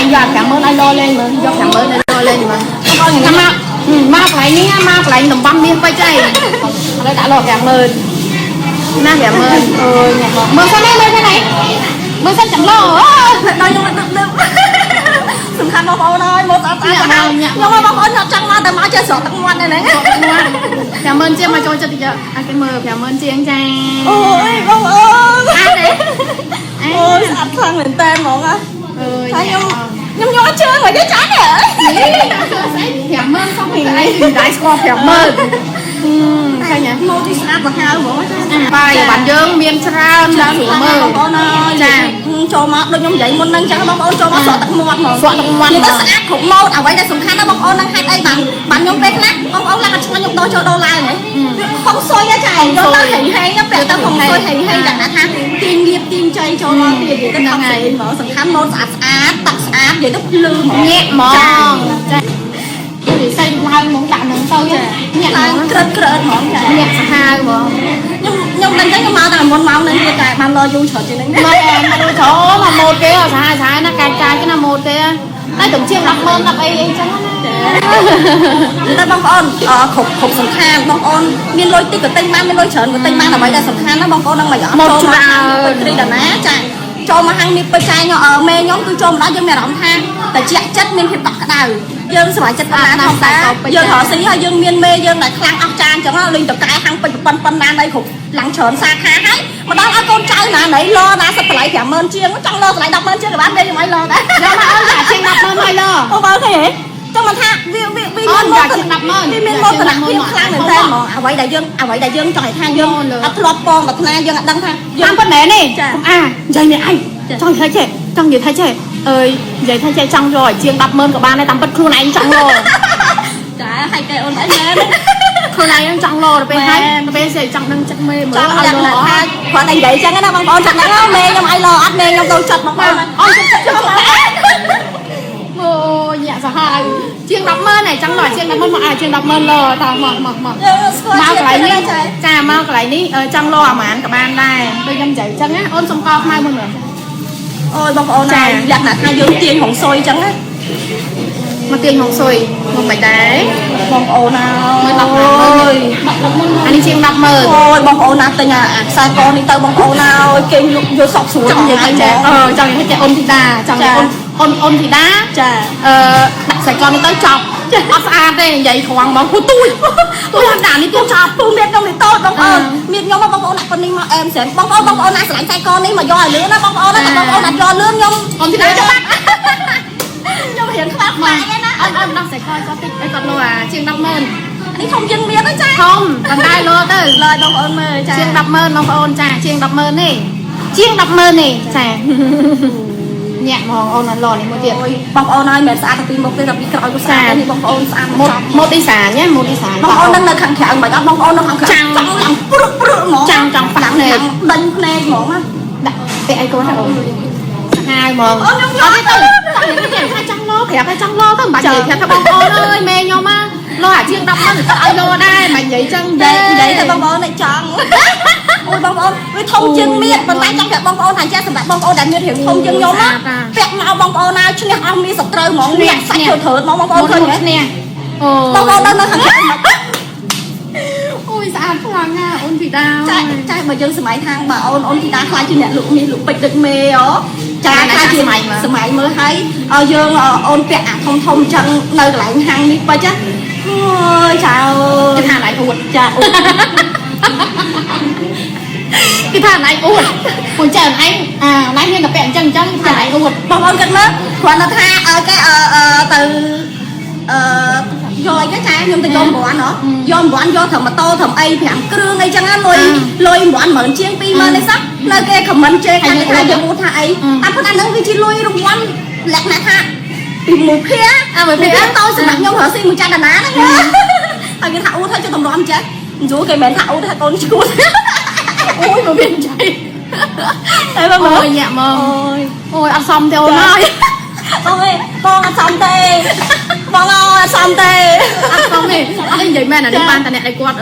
này giờ cảm ơn ai lo lên mà do cảm ơn ai lo lên mà con người ta mau lại nhé mau lại nằm băm miên quay chay đây đã lo cảm ơn na cảm ơn mưa sao thế này mưa sao chẳng lo đây nhưng mà đượcสำคัญบางคนเลยหมดตาnhưng mà bangคนchẳng màแต่มาchơi sọt tặng ngoan này này cảm ơn chị mà cho chị ăn cái mờ cảm ơn chị anh trai ôi bang ơi ai đấy ôi ăn thằng mình tên mọi à nhưng chưa mà cái trái này cảm ơn xong thì anh đại score cảm ơn sao nhỉ mua đi ăn và hai bữa bài bạn dương miền Trân đã sửa mơ cho mà đôi nhóm vậy muốn nâng chẳng bông ôn cho mà sọt tặng ngoan mà sọt tặng ngoan nhưng nó sẽ khủng mô à vậy là sủng khăn nó bông ôn nâng hai đây bạn nhóm bé khác bông ôn là cho nhóm đôi cho đô la này không xôi á trời đô la thì hay nó bẹt tao không xôi thì hay chẳng hạn ha tiền nghiệp tiền chơi cho nó tiền gì cái không này mở sủng khăn môn áp tặng áp vậy nó lư nhẹ mòn thì xây hai muốn tặng nâng sâu nhẹ krớt món nhẹ hai mà nhưng mình thấy cái màu nào muốn màu nên cái cài ban lo du chợ trên đấy mà đôi chỗ mà một cái ở sai nó cài cái là một cái đây tổng chiên đặt mơn đặt ấy chẳng người ta bong ôn khục sủng khan bong ôn miên lôi tích của tinh mang miên lôi chởn của tinh mang là vậy là sủng khan nó bong ôn đang mà giỏ một đi đàn á chạy cho mà hàng đi bơi trai nhỏ ở mê nhóm cứ cho mà đó dân mẹ đóng tha tại chị chất miên hiệp tọt cái đầu dân sẽ phải chất bán không ta dân họ xí hay dân miên mê dân lại khang ốc trang chẳng nó linh tập cái hàng phân nan đây khục lặng chởn xa khá hết mà đó là con trai nè nãy lo nè sắp lại cảm ơn chiên nó trong lo lại đọc ơn chiên các bạn đây mà lo đấy nhưng mà ơn cả chiên đọc ơn ai lo không bao thế vậy cho mà tha vì miên mô từ nặng miên khang người ta mà vậy đại dương trời tha dương lọp con và tha dương đăng tha dương con bé này vậy này anh trong thấy trẻ trong gì thấy trẻ ơi vậy thấy trẻ trong rồi chiên đọc ơn của ba này tắm bật khuôn anh trong rồi chả hay cái ôn đấy lên khuôn này anh trong rồi bên hai bên sẽ trong đang chắc mê mới ai lo khoảng này vậy chẳng cái nào bằng con chẳng nó mê nhưng ai lo ăn mê nhưng tôi chật bằng con ôi dạ sao hai chiên đọc mơn này chẳng nói chiên đọc mơn mà chiên đọc mơn lo tao mở mau cái này trà mau cái này trong lo mà ăn cả ban đây tôi nhâm chạy chẳng á ôn xong co mai một nữa ôi bông ôn này giặt là hai dương tiền hồng xôi chẳng á mà tiền hồng xôi một bạch đá bông ôn nào ôi anh đi chiên đọc mơn ôi bông ôn nào từ nhà sai con đi tới bông ôn nào kinh vô sọc xuống trong gì thấy trẻ trong gì thấy trẻ ôn thì đà trong ôn thì đá đặt sài con đi tới chọc ấp a đây vậy khoảng bóng của tôi làm đàn đi tôi chọc tôi biết không thì tốt bông ôn miệt nhóm mà bông ôn này con đi mà em sẽ bông ôn này sẽ đánh sai con đi mà do lứa nó bông ôn nó bông ôn là do lứa nhung ôn thì đá cho bác nhung hiện khác mà anh đang sài con có tích cái con lô chiên đập mơn đi không dân miệt đó cha không còn đây lô tới lời bông ôn mơ cha chiên đập mơn bông ôn cha chiên đập mơn này chiên đập mơn này cha nhẹ mòn ôn là lò này một tiền bông ôn ơi mẹ xã thì một cái gặp đi cõi của xã thì bông ôn xã một đi xả nhé một đi xả bông ôn đang nơi khẳng khẳng mà đó bông ôn nó khẳng khẳng chẳng làm mỏ chẳng phẳng này đánh này mỏ á để ai có thằng hai mòn hai trăm lo thẻ hai trăm lo các bạn vậy thẻ các bông ôn ơi mê nhau mà lo hả chiên đập nó thì các ai lo đây mà vậy chân đấy là bông ôn này chẳng ôi bông ôn với thông chân miệt bàn tay trong cái bông ôn thành ra sầm bông ôn đã miệt hiểu thông chân nhóm á vẹt mau bông ôn nào chứ ông đi sập trời mỏng miệt sạch thở mỏng bông ôn thôi nè bông ôn đâu nó thằng ôi sao hoàng à ôn thì đau trai mà dân sớm thang mà ôn thì đá khai chưa nhận lụm mi lụm bịch được mê ó trai khai chưa sớm mới thấy dương ôn vẹt thông chân nơi lại hang đi ba chứ ôi chào cái thằng này uột chào cái thằng này uột còn chờ anh nãy nhiên là bẹn chân chân thằng này uột bông ôn cất mất còn là tha ở cái từ rồi cái trái nhưng từ dôm bọn nó dôm bọn do thầm mà to thầm ai thì ăn cương ngay chẳng ăn lôi bọn mở chiên pi mà lên sắc nơi cái comment chơi cái ai giờ mua thay anh có ăn nâng cái chi lôi rung quanh lẹt nè tha tìm một phía bởi vì tôi sẽ mặc nhau hở xin một trăm đàn á đấy anh cái thảo thôi cho tầm đoan chết chú cái mẹ thảo thôi con chú ôi mà bên chạy thế mà ôi nhẹ mơ ôi ăn xong theo ôi ơi con ăn xong tê con ăn xong tê ăn xong đi anh vậy mẹ là đi ban tận này quạt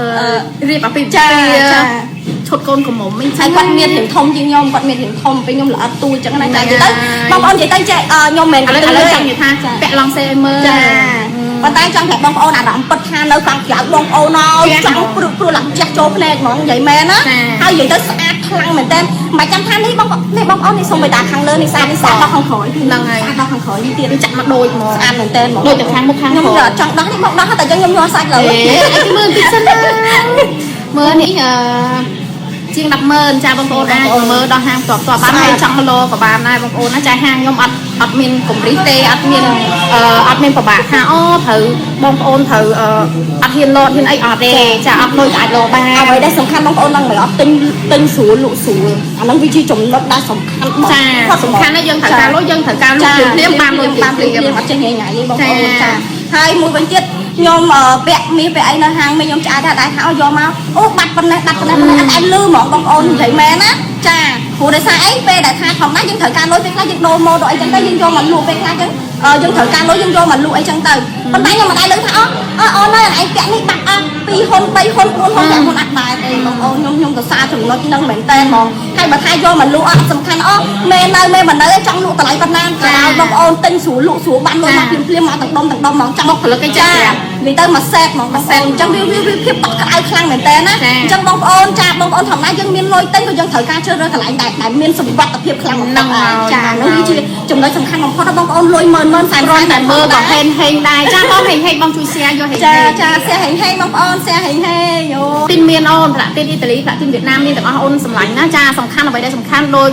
riệp ở phía ឈុតកូនកំមុំមិន ហើយគាត់មានរឿងធំជាងខ្ញុំគាត់មានរឿងធំពេលខ្ញុំល្អទូចឹងណាចានិយាយទៅបងប្អូននិយាយទៅចេះខ្ញុំមិនមែន ឥឡូវចង់និយាយថាពាក់ឡងសេឲ្យមើល ចាប៉ុន្តែចង់ប្រាប់បងប្អូនអារម្មណ៍ពិតថានៅខាងក្រៅបងប្អូនចង់ព្រោះឡើងចេះចូលភ្នែកហ្មងនិយាយមែនណាហើយនិយាយទៅស្អាតខ្លាំងមែនតើមិនចាំថានេះបងប្អូននេះសុំបិតាខាងលើនេះស្អាតដល់ខាងក្រោយហ្នឹងហើយដល់ខាងក្រោយនេះទៀតចាក់មកដូចហ្មងស្អាតមែនតើហ្មងដូចតែខាងមុខខាងខ្ញុំចង់ដោះនេះមកដោះតែខ្ញុំញ័រសាច់លើអីមើលតិចសិនណាមើលនេះជាង 100000 ចាបងប្អូនអាចមើលដល់ហាងផ្ទាល់បានហើយចង់ឡូក៏បានដែរបងប្អូនណាចាហាងខ្ញុំអត់មានកម្រិតទេអត់មានពិបាកថាអូត្រូវបងប្អូនត្រូវអត់ហ៊ានលោតហ៊ានអីអត់ទេចាអត់លុយអាចលោបានអ្វីដែលសំខាន់បងប្អូននឹងមិនអត់ទិញស្រួលលក់ស្រួលអាហ្នឹងវាជាចំណុចដែលសំខាន់បងចាសំខាន់ណាស់យើងត្រូវការលុយយើងត្រូវការលុយភ្លាមបានលុយភ្លាមអត់ចេះញ៉ៃញ៉ៃទេបងប្អូនចាហើយមួយវិញទៀតខ្ញុំពាក់មាសពាក់អីនៅហាងមីខ្ញុំឆ្អែតដែរថាយកមកអូបាត់ប៉ុណ្ណេះអត់ឯងលឺហ្មងបងប្អូននិយាយមែនណាចាព្រោះដោយសារអីពេលដែលថាធម្មតាយើងត្រូវការលុយពេលខ្លះយើងដូរម៉ូតអីចឹងទៅយើងយកមកលក់ពេលខ្លះចឹងយើងត្រូវការលុយយើងយកមកលក់អីចឹងទៅប៉ុន្តែខ្ញុំមិនដែរលឺថាអូនឯងពាក់នេះបាត់អស់2ហ៊ុន3ហ៊ុន4ហ៊ុន5ហ៊ុនអត់ដែរទេបងប្អូនខ្ញុំក៏សារចំណុចហ្នឹងមែនតើហ្មងហើយបើថាយកមកលក់អត់សំខាន់មេនៅមេមិននៅចង់លក់តម្លៃប៉ុណ្ណាចាបងប្អូនទិញស្រួលលក់ស្រួលបានលុយមកភ្លាមៗមកទាំងដុំហ្មងចង់មកផលិតអីចានិយាយទៅមកសេតហ្មងបងប្អូនអញ្ចឹងវាភាពបាក់ក្តៅខ្លាំងមែនតើណាអញ្ចឹងបងប្អូនចាបងប្អូនធម្មតាយើងមានលុយទិញក៏យើងត្រូវការជ្រើសរើសកន្លែងដែលមានសុវត្ថិភាពខ្លាំងបំផុតចានោះវាជាចំណុចសំខាន់បំផុតរបស់បងប្អូនលុយ10000សែនតែមើលក៏ហេងដែរចាបងហេងបងជួយ share យកហេងចា share ហេងបងប្អូន share ហេងយោទីមានអូនប្រាក់ទីអ៊ីតាលីប្រាក់ទីវៀតណាមមានទាំងអស់អូនសម្លាញ់ណាចាសំខាន់អ្វីដែលសំខាន់ដូច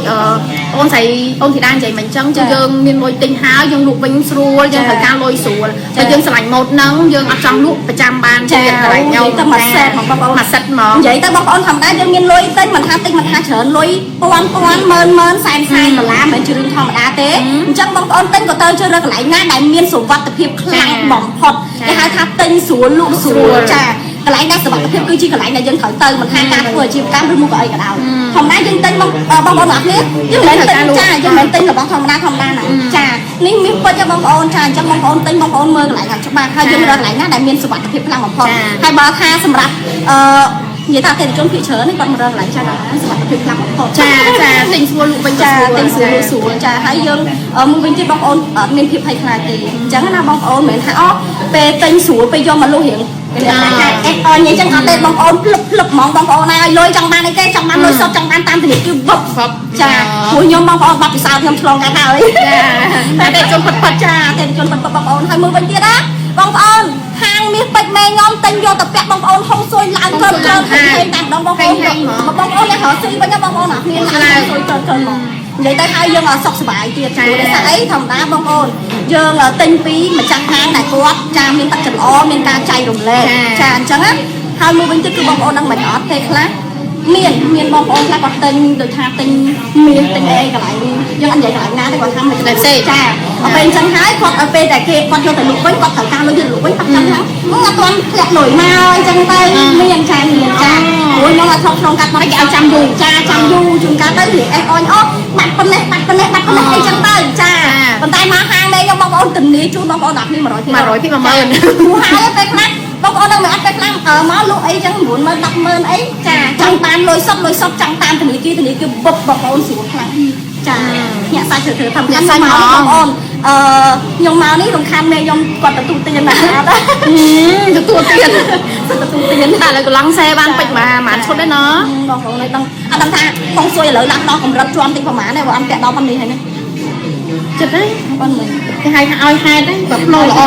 អូនស្រីអូនធីតានិយាយមិនអញ្ចឹងគឺយើងមានលុយទិញហើយយើងលក់វិញស្រួលយើងត្រូវការលុយស្រួលតែយើងស្រឡាញ់ម៉ូតហ្នឹងយើងអត់ចង់លក់ប្រចាំបានទៀតកន្លែងខ្ញុំទៅមួយសេតបងប្អូនមួយសិតហ្មងនិយាយទៅបងប្អូនធម្មតាយើងមានលុយទិញមិនថាតិចមិនថាច្រើនលុយពាន់ម៉ឺនសែនដុល្លារមិនជារឿងធម្មតាទេអញ្ចឹងបងប្អូនទិញក៏ទៅជ្រើសរើសកន្លែងណាដែលមានសុវត្ថិភាពខ្លាំងបំផុតគេហៅថាទិញស្រួលលក់ស្រួលចាកន្លែងដែលសុវត្ថិភាពគឺជាកន្លែងដែលយើងត្រូវទៅមិនថាការធ្វើអាជីវកម្មឬមុខអីក៏ដោយធម្មតាយើងទិញបងប្អូនអរគ្នាយើងមិនទិញចាយើងមិនទិញរបស់ធម្មតាណាចានេះមានពិតទេបងប្អូនចាអញ្ចឹងបងប្អូនទិញបងប្អូនមើលកន្លែងខាងច្បាស់ហើយយើងរើសកន្លែងណាដែលមានសុវត្ថិភាពខ្លាំងបំផុតហើយបើថាសម្រាប់និយាយថាទេជនភាគច្រើននេះគាត់មករើសកន្លែងចាសុវត្ថិភាពខ្លាំងបំផុតចាទិញស្រួលលក់វិញចាទិញស្រួលចាហើយយើងមួយវិញទៀតបងប្អូនអត់មានភាពភ័យខ្លាចទេអញ្ចឹងណាបងប្អូនមិនមែនថាពេលទិញស្រួលពេលយកមកលក់រៀងនិយាយចឹងអត់ទេបងប្អូនភ្លឹបហ្មងបងប្អូនណាឲ្យលុយចង់បានអីគេចង់បានលុយសុទ្ធចង់បានតាមធនាគារវឹបចាព្រោះខ្ញុំបងប្អូនបាត់ពិសោធន៍ខ្ញុំឆ្លងកាត់ហើយចាតែជនពិតចាតែជនពិតបងប្អូនហើយមួយវិញទៀតណាបងប្អូនហាងមាសពេជ្រមេខ្ញុំទិញយកទៅពាក់បងប្អូនហុងស៊ុយឡើងកើតែម្ដងបងប្អូនអ្នករកស៊ីវិញបងប្អូនអត់មានឡើងស៊ុយកើមកនិយាយទៅហើយយើងអត់សុខសប្បាយទៀតចាដោយសារអីធម្មតាបងប្អូនយើងទិញពីម្ចាស់ហាងដែលគាត់ចាមានទឹកចិត្តល្អមានការចែករំលែកចាអញ្ចឹងណាហើយមួយវិញទៀតគឺបងប្អូននឹងមិនអត់ទេខ្លះមានបងប្អូនខ្លះគាត់ទិញដូចថាទិញមាសទិញអីកន្លែងយើងអត់និយាយកន្លែងណាទេគាត់ថាមិនផ្សេងចាពេលអញ្ចឹងហើយគាត់ឲ្យពេលតែគេគាត់យកទៅលក់វិញគាត់ត្រូវការលុយយកលក់វិញគាត់ចាំថាអត់ទាន់ធ្លាក់លុយមកអញ្ចឹងទៅមានចាព្រោះខ្ញុំអត់ឆ្លងកាត់មកគេឲ្យចាំយូរចាចាំយូរជួនកាលទៅនិយាយអញបាត់ប៉ុណ្ណេះអីចឹងទៅចាប៉ុន្តែមកហាងនេះខ្ញុំបងប្អូនទិនីជូនបងប្អូន10គ្នា100%100%ព្រោះហើយពេលខ្លះបងប្អូននឹងមិនអត់ពេលខ្លះមកលក់អីចឹង90000 100000អីចាចង់បានលុយសុទ្ធចង់តាមធនាគារបុកបងប្អូនស្រួលខ្លាំងចាញាក់សាច់ធ្វើធម្មតាមកបងប្អូនខ្ញុំមកនេះរំខានមេខ្ញុំគាត់ទទួលទានណាទទួលទានតែលើកន្លងសេបានពេចបានឈុតដែរណបងប្អូនឲ្យដឹងអត់ដឹងថាហុងស៊ុយឥឡូវដាក់ដល់កម្រិតជាន់តិចប្រហែលដែរបើអត់ពាក់ដល់ប៉ុណ្នេះហើយណាចិត្តហ្នឹងប៉ុណ្ណឹងគេហៅថាឲ្យហេតុហ្នឹងបើផ្លោល្អ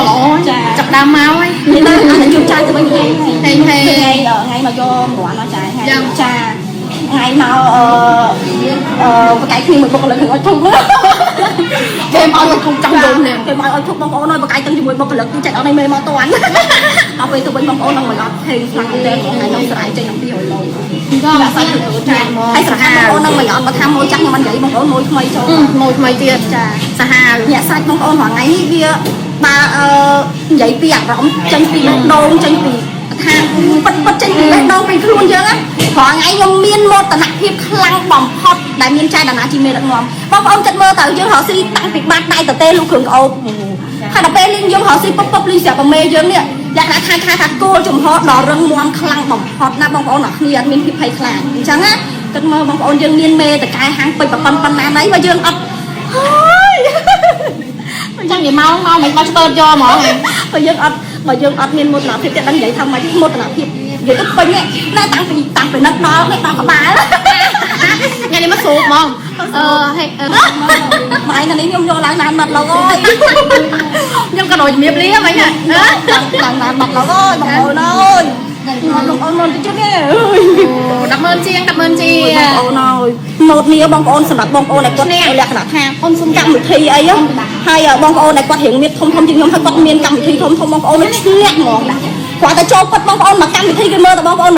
ចាប់ដើមមកហើយនេះទៅអានជួយចាយទៅវិញហេថ្ងៃមកយករន់ចាយយ៉ាងចាថ្ងៃមកបកាយគ្នាមួយបុគ្គលិកនឹងឲ្យធុំគេមកឲ្យធុំចង់យំនេះគេមកឲ្យធុំបងប្អូនឲ្យបកាយទាំងជាមួយបុគ្គលិកគឺចាច់អត់ឲ្យមេមកតាន់ដល់ពេលទៅវិញបងប្អូននឹងមកអត់ហេងខ្លាំងទេថ្ងៃនោះស្រ័យចេញអំពីឲ្យលោក៏ដាក់សាច់ទៅចាហើយស្រហាបងប្អូននឹងមកអត់មកថាមួយចាស់ខ្ញុំមិននិយាយបងប្អូនមួយថ្មីចូលមួយថ្មីទៀតចាសាហាវញាក់សាច់បងប្អូនថ្ងៃនេះវាបើនិយាយពីអារម្មណ៍ចេញពីបេះដូងចេញពីថាពិតចេញពីបេះដូងពីខ្លួនយើងណាព្រោះថ្ងៃខ្ញុំមានមោទនភាពខ្លាំងបំផុតដែលមានចែកដាណាជាមេដឹកនាំបងប្អូនគិតមើលទៅយើងរកស៊ីតាំងពីបាត់ដៃទៅទេលោកគ្រឿងក្អូប ហើយដល់ពេលលីងយើងហៅស៊ីពុបលីងស្រាប់មេយើងនេះយ៉ាងណាថាគោលចំហដល់រឹងមាំខ្លាំងបំផុតណាបងប្អូនអ្នកគ្នាអត់មានភាពភ័យខ្លាចអញ្ចឹងណាគិតមើលបងប្អូនយើងមានមេតកែហាងពេជ្រប៉ុណ្ណាណីបើយើងអត់ហើយចឹងនិយាយមកមិនបោះស្ទើរយកហ្មងបើយើងអត់មានមោទនភាពទេដឹងនិយាយថាមិនមោទនភាពនិយាយទៅពេញណាតាំងពីនឹកដល់ក្បាលញ៉ាំនេះមកស្រូបហ្មងហេម៉ៃនេះខ្ញុំយកឡើងណានបាត់ឡងអើយខ្ញុំក៏ដូចជំរាបលាមិញណាឡើងណានបាត់ឡងអើយបងប្អូនអើយបងប្អូនមកតិចនេះ100000ជាងបងប្អូនអើយម៉ូតនេះបងប្អូនសម្រាប់បងប្អូនដែលគាត់លក្ខណៈថាអូនសុំកម្មវិធីអីហើយបងប្អូនដែលគាត់រៀងមានធំជាងខ្ញុំហើយគាត់មានកម្មវិធីធំបងប្អូនឈ្នះហ្មងគាត់តែចូលគាត់បងប្អូនមកកម្មវិធីគេមើលតែបងប្អូន